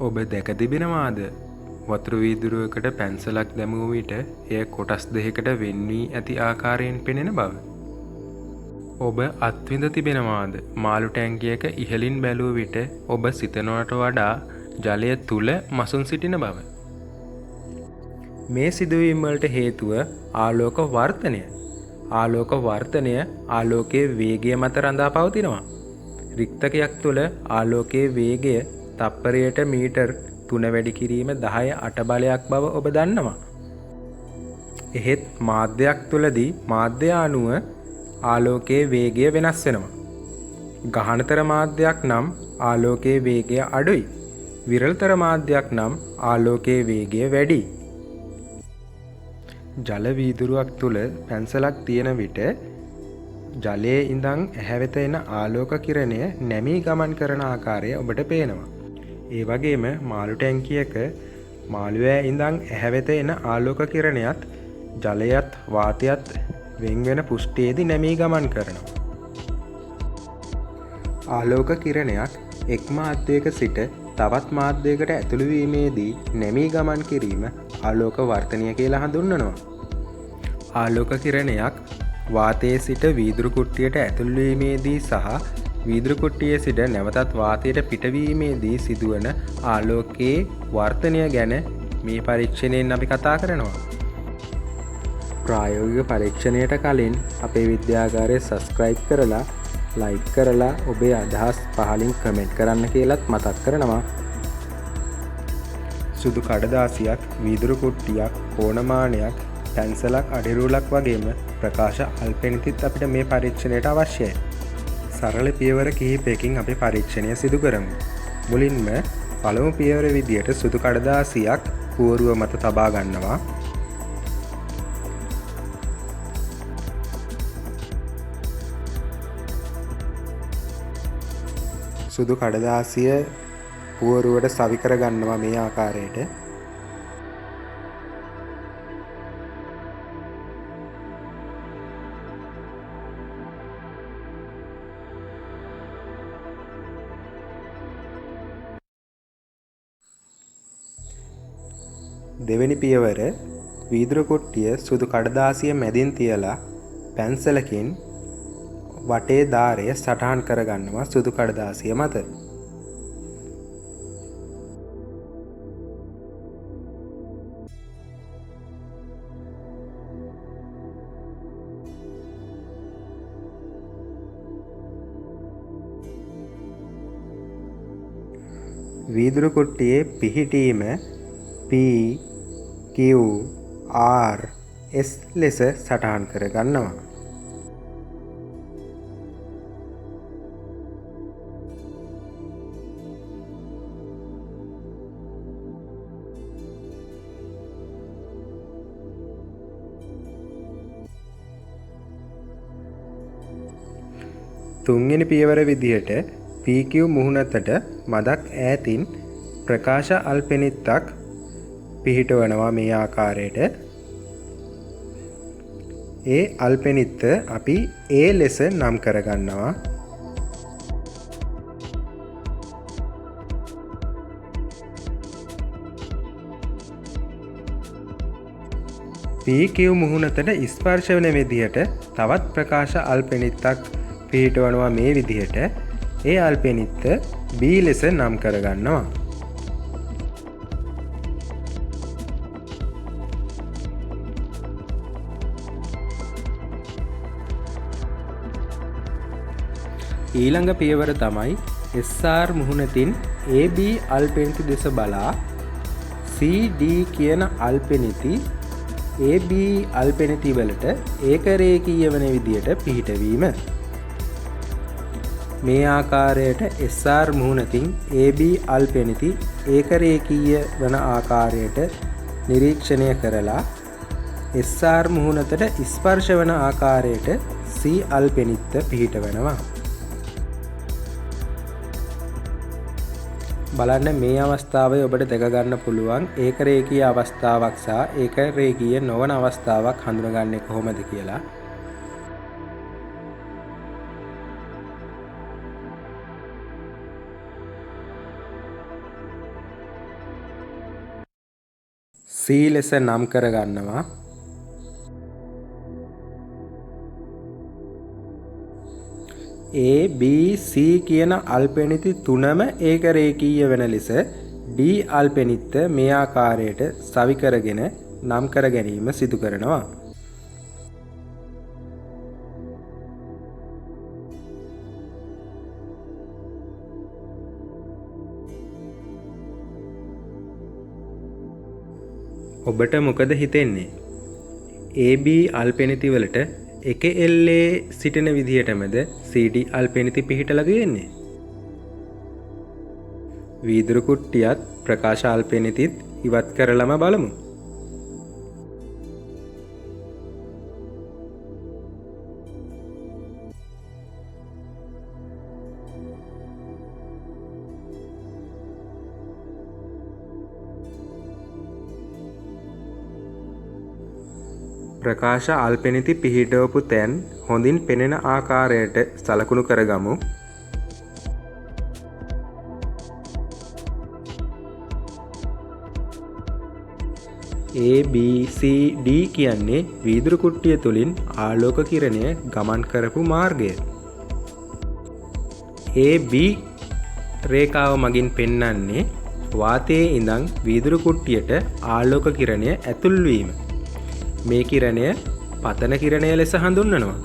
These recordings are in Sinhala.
ඔබ දැක තිබෙනවාද? වතුර වීදුරුවකට පැන්සලක් දැමූ විට එය කොටස් දෙකකට වෙන් වී ඇති ආකාරයෙන් පෙනෙන බව. ඔබ අත්විඳ තිබෙනවාද? මාළු ටැංකියක ඉහළින් බැලූ විට ඔබ සිතනවට වඩා ජලය තුල මසුන් සිටින බව. මේ සිදුවීම් වලට හේතුව ආලෝක වර්ධනය. ආලෝක වර්ධනය ආලෝකයේ වේගය මත රඳා පවතිනවා. රික්තකයක් තුළ ආලෝකයේ වේගය තප්පරයට මීටර් 3 වැඩි කිරීම 10 8 බලයක් බව ඔබ දන්නවා. එහෙත් මාධ්‍යයක් තුළදී මාධ්‍ය අණුව ආලෝකයේ වේගය වෙනස් වෙනවා. ගහනතර මාධ්‍යයක් නම් ආලෝකයේ වේගය අඩුයි. විරලතර මාධ්‍යයක් නම් ආලෝකයේ වේගය වැඩියි. ජල වීදුරුවක් තුළ පැන්සලක් තියෙන විට ජලයේ ඉඳන් ඇහැ වෙත එන ආලෝක කිරණය නැමී ගමන් කරන ආකාරය ඔබට පේනවා. ඒ වගේම මාළු ටැංකියක මාළුවේ ඉඳන් ඇහැ වෙත එන ආලෝක කිරණයත් ජලයත් වාතයත් වෙන් වෙන පෘෂ්ඨයේදී නැමී ගමන් කරනවා. ආලෝක කිරණයක් එක් මාධ්‍යයක සිට තවත් මාධ්‍යයකට ඇතුළු වීමේදී නැමී ගමන් කිරීම ආලෝක වර්ධනය කියලා හඳුන්වනවා. ආලෝක කිරණයක් වාතයේ සිට වීදුරු කුට්ටියට ඇතුළු වීමේදී සහ වීදුරු කුට්ටියේ සිට නැවතත් වාතයට පිටවීමේදී සිදුවන ආලෝකයේ වර්ධනය ගැන මේ පරීක්ෂණයෙන් අපි කතා කරනවා. ප්‍රායෝගික පරීක්ෂණයට කලින් අපේ විද්‍යාගාරය සබ්ස්ක්‍රයිබ් කරලා ලයික් කරලා ඔබේ අදහස් පහලින් කමෙන්ට් කරන්න කියලත් මතක් කරනවා. සුදු කඩදාසියක්, වීදුරු කුට්ටියක්, කෝණමානයක්, පැන්සලක්, අඩිරුලක් වගේම ප්‍රකාශ අල්පෙනිතිත් අපිට මේ පරීක්ෂණයට අවශ්‍යයි. සරල පියවර කිහිපයකින් අපි පරීක්ෂණය සිදු කරමු. මුලින්ම පළමු පියවර විදියට සුදු කඩදාසියක් පුවරුව මත තබා ගන්නවා. සුදු කඩදාසිය පුවරුවට සවි කර ගන්නවා මේ ආකාරයට. දෙවෙනි පියවර වීදුරු කුට්ටිය සුදු කඩදාසිය මැදින් තියලා පැන්සලකින් වටේ දාරය සටහන් කරගන්නවා සුදු කඩදාසිය මත. වීදුරු කුට්ටියේ පිහිටීම P Q R S ලෙස සටහන් කරගන්නවා. තුන්වෙනි පියවර විදිහට PQ මුහුණතට මදක් ඈතින් ප්‍රකාශ අල්පෙනිත්තක් පිහිටවනවා මේ ආකාරයට. ඒ අල්පෙනිත්ත අපි A ලෙස නම් කරගන්නවා. PQ මුහුණතට ස්පර්ශ වෙන විදිහට තවත් ප්‍රකාශ අල්පෙනිත්තක් පිහිටවනවා මේ විදිහට. ඒ අල්පෙනිත්ත B ලෙස නම් කරගන්නවා. ඊළඟ පියවර තමයි SR මුහුණතින් AB අල්පෙනිති දෙස බලා CD කියන අල්පෙනිති AB අල්පෙනිති වලට ඒකරේඛීය වන විදියට පිහිටවීම. මේ ආකාරයට SR මුහුණතින් AB අල්පෙනිති ඒකරේඛීය වන ආකාරයට නිරීක්ෂණය කරලා SR මුහුණතට ස්පර්ශ වන ආකාරයට C අල්පෙනිත්ත පිහිටවනවා. බලන්න මේ අවස්ථාවේ ඔබට දැක ගන්න පුළුවන් ඒකරේඛීය අවස්ථාවක් සහ ඒකරේඛීය නොවන අවස්ථාවක් හඳුනගන්නේ කොහොමද කියලා. C ලෙස නම් කරගන්නවා. A B C කියන අල්පෙනිති තුනම ඒකරේඛීය වෙන ලෙස D අල්පෙනිත්ත මේ ආකාරයට සවි කරගෙන නම් කර ගැනීම සිදු කරනවා. ඔබට මොකද හිතෙන්නේ? AB අල්පෙනිති වලට එක එල්ලේ සිටින විදිහටමද CD අල්පෙනිති පිහිටලා තියෙන්නේ? වීදුරු කුට්ටියත් ප්‍රකාශ අල්පෙනිතිත් ඉවත් කරලම බලමු. ප්‍රකාශ අල්පෙනිති පිහිටවපු තැන් හොඳින් පෙනෙන ආකාරයට සලකුණු කරගමු. A B C D කියන්නේ වීදුරු කුට්ටිය තුලින් ආලෝක කිරණය ගමන් කරපු මාර්ගය. AB රේඛාව මගින් පෙන්වන්නේ වාතයේ ඉඳන් වීදුරු කුට්ටියට ආලෝක කිරණය ඇතුල් වීම. මේ කිරණය පතන කිරණය ලෙස හඳුන්වනවා.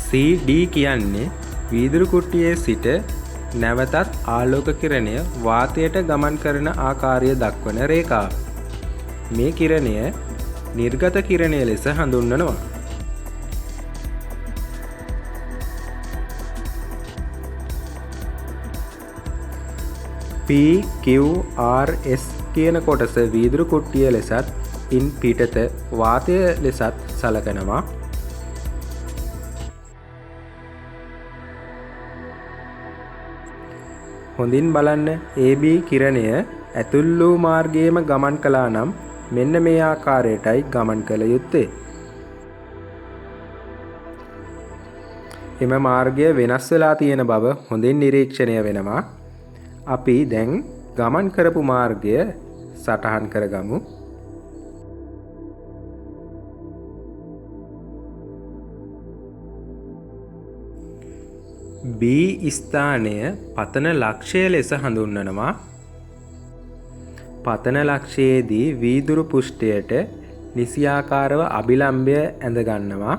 CD කියන්නේ වීදුරු කුට්ටියේ සිට නැවතත් ආලෝක කිරණය වාතයට ගමන් කරන ආකාරය දක්වන රේඛාව. මේ කිරණය නිර්ගත කිරණය ලෙස හඳුන්වනවා. P Q R S කියන කොටස වීදුරු කුට්ටිය ලෙසත් ඉන් පිටත වාතය ලෙසත් සලකනවා. හොඳින් බලන්න AB කිරණය ඇතුල් වූ මාර්ගයේම ගමන් කළා නම් මෙන්න මේ ආකාරයටයි ගමන් කළ යුත්තේ. එම මාර්ගය වෙනස් වෙලා තියෙන බව හොඳින් නිරීක්ෂණය වෙනවා. අපි දැන් ගමන් කරපු මාර්ගය සටහන් කරගමු. B ස්ථානය පතන ලක්ෂය ලෙස හඳුන්වනවා. පතන ලක්ෂයේදී වීදුරු පෘෂ්ඨයට නිසියාකාරව අභිලම්බය ඇඳ ගන්නවා.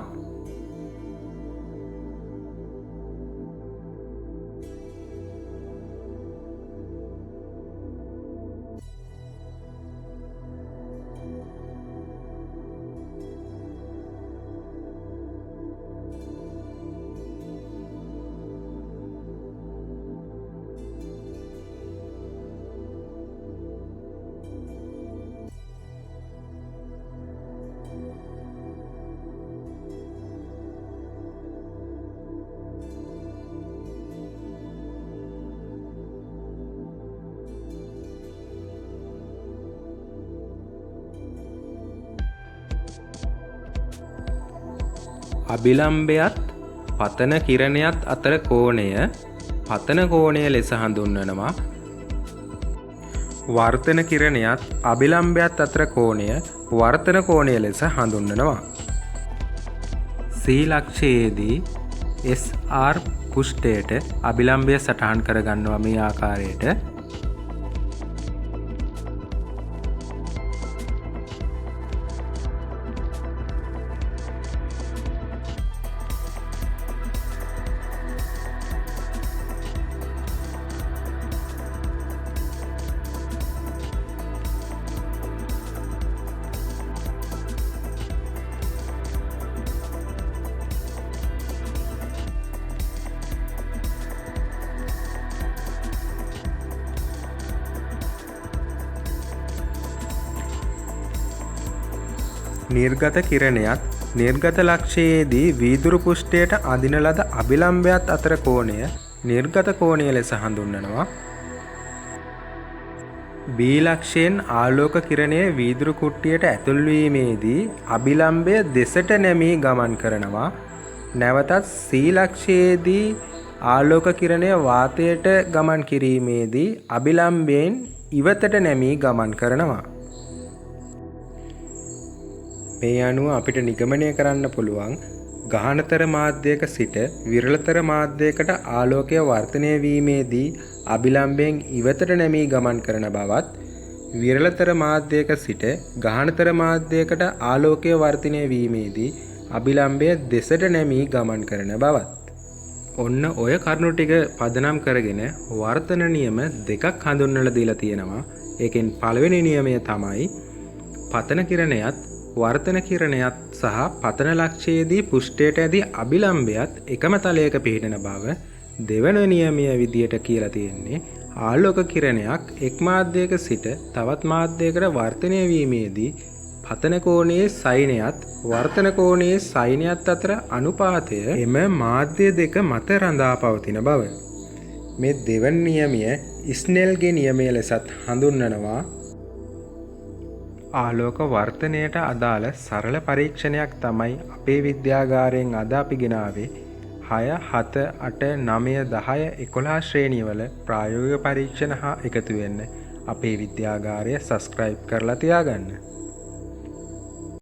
අභිලම්බයත් පතන කිරණයත් අතර කෝණය පතන කෝණය ලෙස හඳුන්වනවා. වර්තන කිරණයත් අභිලම්බයත් අතර කෝණය වර්තන කෝණය ලෙස හඳුන්වනවා. C ලක්ෂයේදී SR පෘෂ්ඨයට අභිලම්බය සටහන් කරගන්නවා මේ ආකාරයට. නිර්ගත කිරණයත් නිර්ගත ලක්ෂයේදී වීදුරු පෘෂ්ඨයට අදින ලද අභිලම්බයත් අතර කෝණය නිර්ගත කෝණය ලෙස හඳුන්වනවා. B ලක්ෂයෙන් ආලෝක කිරණය වීදුරු කුට්ටියට ඇතුල් වීමේදී අභිලම්බය දෙසට නැමී ගමන් කරනවා. නැවතත් සීලක්ෂයේදී ආලෝක කිරණය වාතයට ගමන් කිරීමේදී අභිලම්භයෙන් ඉවතට නැමී ගමන් කරනවා. මේ අනුව අපිට නිගමනය කරන්න පුළුවන් ගහනතර මාධ්‍යයක සිට විරලතර මාධ්‍යයකට ආලෝකය වර්ධනය වීමේදී අභිලම්භයෙන් ඉවතට නැමී ගමන් කරන බවත්, විරලතර මාධ්‍යයක සිට ගහනතර මාධ්‍යයකට ආලෝකය වර්ධනය වීමේදී අභිලම්භය දෙසට නැමී ගමන් කරන බවත්. ඔන්න ඔය කරුණු ටික පදනම් කරගෙන වර්තන නියම දෙකක් හඳුන්වලා දීලා තියෙනවා. ඒකෙන් පළවෙනි නියමය තමයි පතන කිරණයත් වර්තන කිරණයත් සහ පතන ලක්ෂයේදී පුෂ්ඨයට ඇති අභිලම්භයත් එකම තලයක පිහිටන බව. දෙවන නියමය විදියට කියලා තියෙන්නේ ආලෝක කිරණයක් එක් මාධ්‍යයක සිට තවත් මාධ්‍යයකට වර්ධනය වීමේදී පතන කෝණයේ සයිනයත් වර්තන කෝණයේ සයිනයත් අතර අනුපාතය එම මාධ්‍ය දෙක මත රඳා පවතින බව. මේ දෙවන නියමය ස්නෙල්ගේ නියමය ලෙසත් හඳුන්වනවා. ආලෝක වර්ධනයට අදාළ සරල පරීක්ෂණයක් තමයි අපේ විද්‍යාගාරයෙන් අද අපි ගෙනාවේ 6, 7, 8, 9, 10, 11 ශ්‍රේණිවල ප්‍රායෝගික පරීක්ෂණ හා එකතු වෙන්න අපේ විද්‍යාගාරය සබ්ස්ක්‍රයිබ් කරලා තියාගන්න.